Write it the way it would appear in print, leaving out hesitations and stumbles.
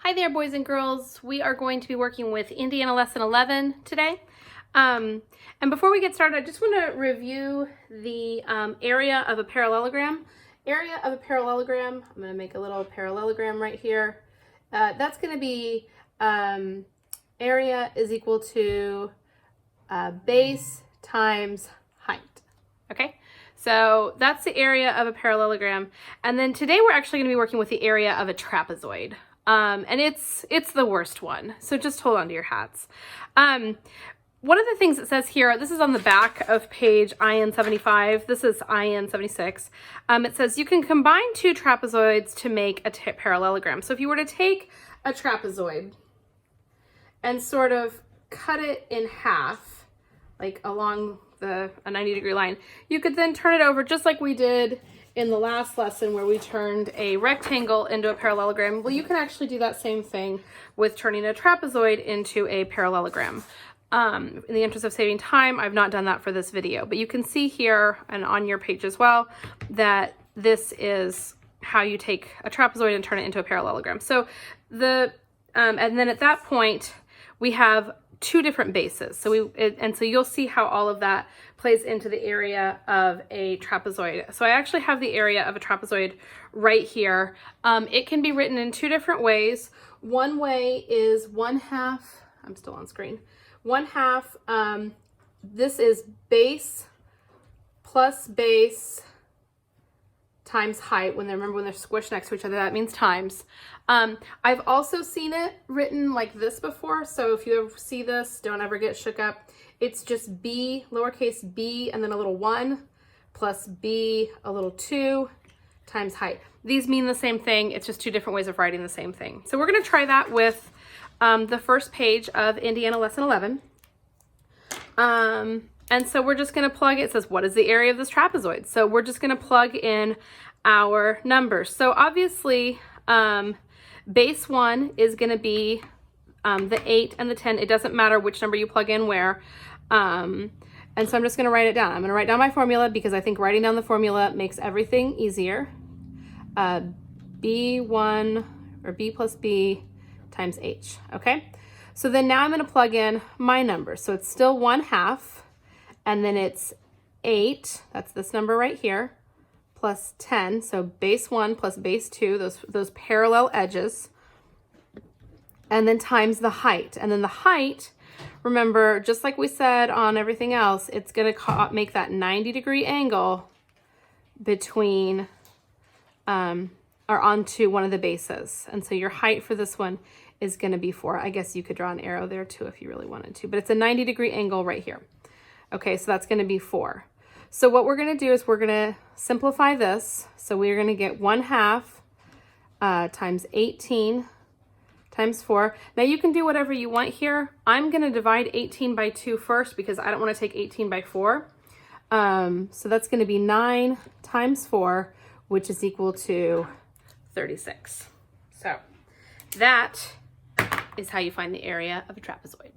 Hi there, boys and girls. We are going to be working with Indiana Lesson 11 today. And before we get started, I just want to review the area of a parallelogram. Area of a parallelogram, I'm going to make a little parallelogram right here. That's going to be area is equal to base times height. Okay, so that's the area of a parallelogram. And then today we're actually going to be working with the area of a trapezoid. And it's the worst one. So just hold on to your hats. One of the things it says here, this is on the back of page IN 75. This is IN 76. It says you can combine two trapezoids to make a parallelogram. So if you were to take a trapezoid and sort of cut it in half, like along a 90-degree line, you could then turn it over just like we did in the last lesson where we turned a rectangle into a parallelogram. Well, you can actually do that same thing with turning a trapezoid into a parallelogram. In the interest of saving time, I've not done that for this video, but you can see here and on your page as well that this is how you take a trapezoid and turn it into a parallelogram. So and then at that point we have two different bases. So so you'll see how all of that plays into the area of a trapezoid. So I actually have the area of a trapezoid right here. It can be written in two different ways. One way is 1/2, I'm still on screen, 1/2, this is base plus base times height. Remember when they're squished next to each other, that means times. I've also seen it written like this before, so if you ever see this, don't ever get shook up. It's just b, lowercase b, and then a little 1 plus b, a little 2 times height. These mean the same thing, it's just two different ways of writing the same thing. So we're going to try that with the first page of Indiana Lesson 11. And so we're just going to plug, it says, what is the area of this trapezoid? So we're just going to plug in our numbers. So obviously, base 1 is going to be the 8 and the 10. It doesn't matter which number you plug in where. And so I'm just going to write it down. I'm going to write down my formula because I think writing down the formula makes everything easier. B1 or B plus B times H. Okay. So then now I'm going to plug in my numbers. So it's still 1/2. And then it's 8, that's this number right here, plus 10, so base 1 plus base 2, those parallel edges, and then times the height. And then the height, remember, just like we said on everything else, it's going to make that 90-degree angle between, or onto one of the bases. And so your height for this one is going to be 4. I guess you could draw an arrow there too if you really wanted to, but it's a 90-degree angle right here. Okay, so that's going to be 4. So what we're going to do is we're going to simplify this. So we're going to get 1/2 times 18 times 4. Now you can do whatever you want here. I'm going to divide 18 by 2 first because I don't want to take 18 by 4. So that's going to be 9 times 4, which is equal to 36. So that is how you find the area of a trapezoid.